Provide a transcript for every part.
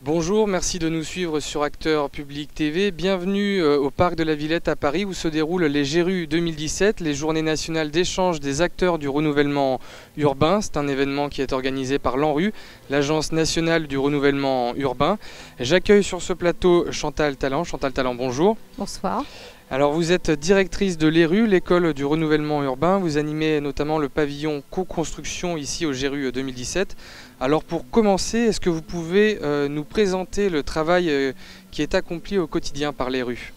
Bonjour, merci de nous suivre sur Acteurs Public TV. Bienvenue au Parc de la Villette à Paris où se déroulent les GERU 2017, les Journées nationales d'échange des acteurs du renouvellement urbain. C'est un événement qui est organisé par l'ANRU, l'Agence nationale du renouvellement urbain. J'accueille sur ce plateau Chantal Tallant. Chantal Tallant, bonjour. Bonsoir. Alors vous êtes directrice de l'ERU, l'école du renouvellement urbain. Vous animez notamment le pavillon co-construction ici au GERU 2017. Alors pour commencer, est-ce que vous pouvez nous présenter le travail qui est accompli au quotidien par l'ERU?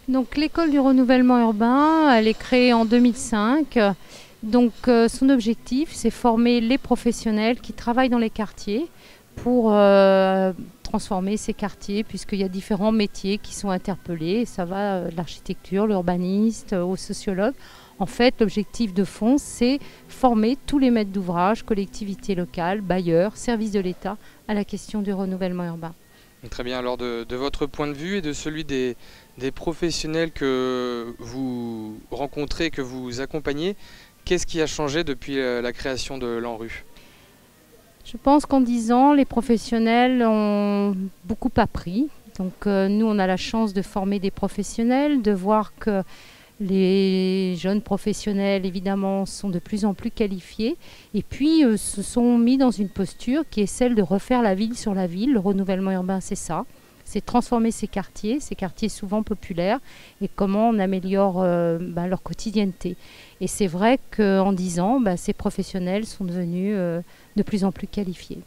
Donc l'école du renouvellement urbain, elle est créée en 2005. Donc son objectif, c'est former les professionnels qui travaillent dans les quartiers pour transformer ces quartiers, puisqu'il y a différents métiers qui sont interpellés. Ça va de l'architecture, l'urbaniste, aux sociologues. En fait, l'objectif de fond, c'est former tous les maîtres d'ouvrage, collectivités locales, bailleurs, services de l'État, à la question du renouvellement urbain. Très bien, alors de votre point de vue et de celui des professionnels que vous rencontrez, que vous accompagnez, qu'est-ce qui a changé depuis la création de l'ANRU? Je pense qu'en 10 ans, les professionnels ont beaucoup appris. Donc nous, on a la chance de former des professionnels, de voir que les jeunes professionnels, évidemment, sont de plus en plus qualifiés et puis se sont mis dans une posture qui est celle de refaire la ville sur la ville. Le renouvellement urbain, c'est ça. C'est transformer ces quartiers souvent populaires, et comment on améliore leur quotidienneté. Et c'est vrai qu'en 10 ans, ces professionnels sont devenus de plus en plus qualifiés.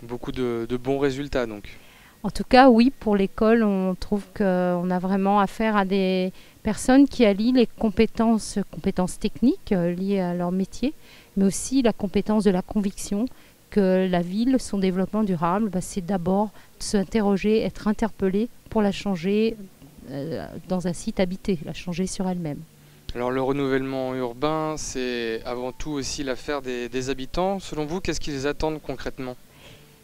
Beaucoup de bons résultats donc. En tout cas, oui, pour l'école, on trouve qu'on a vraiment affaire à des personnes qui allient les compétences techniques liées à leur métier, mais aussi la compétence de la conviction que la ville, son développement durable, c'est d'abord de s'interroger, être interpellé pour la changer dans un site habité, la changer sur elle-même. Alors le renouvellement urbain, c'est avant tout aussi l'affaire des habitants. Selon vous, qu'est-ce qu'ils attendent concrètement ?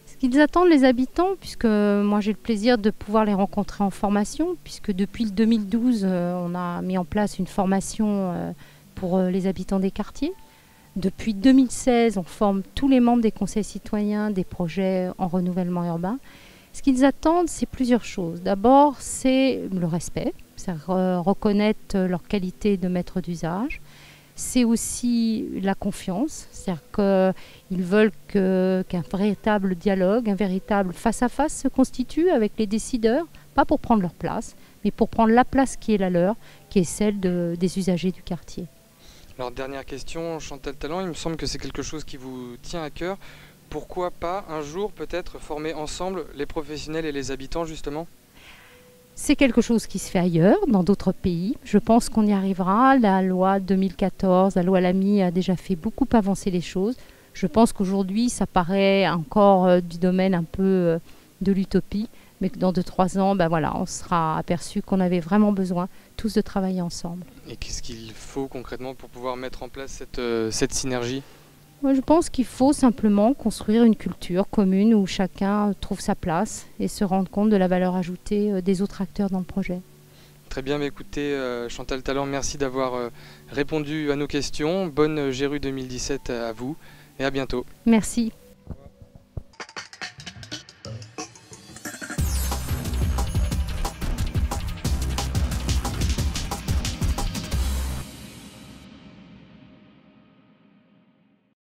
Ce qu'ils attendent, les habitants, puisque moi j'ai le plaisir de pouvoir les rencontrer en formation, puisque depuis le 2012, on a mis en place une formation pour les habitants des quartiers. Depuis 2016, on forme tous les membres des conseils citoyens des projets en renouvellement urbain. Ce qu'ils attendent, c'est plusieurs choses. D'abord, c'est le respect, c'est reconnaître leur qualité de maître d'usage. C'est aussi la confiance, c'est-à-dire qu'ils veulent qu'un véritable dialogue, un véritable face-à-face se constitue avec les décideurs, pas pour prendre leur place, mais pour prendre la place qui est la leur, qui est celle des usagers du quartier. Alors dernière question, Chantal Tallant, il me semble que c'est quelque chose qui vous tient à cœur. Pourquoi pas un jour peut-être former ensemble les professionnels et les habitants justement ? C'est quelque chose qui se fait ailleurs, dans d'autres pays. Je pense qu'on y arrivera. La loi 2014, la loi Lamy a déjà fait beaucoup avancer les choses. Je pense qu'aujourd'hui, ça paraît encore du domaine un peu de l'utopie, mais que dans 2-3 ans, on sera aperçu qu'on avait vraiment besoin tous de travailler ensemble. Et qu'est-ce qu'il faut concrètement pour pouvoir mettre en place cette synergie ? Moi, je pense qu'il faut simplement construire une culture commune où chacun trouve sa place et se rende compte de la valeur ajoutée des autres acteurs dans le projet. Très bien, mais écoutez, Chantal Tallant, merci d'avoir répondu à nos questions. Bonne GERU 2017 à vous et à bientôt. Merci.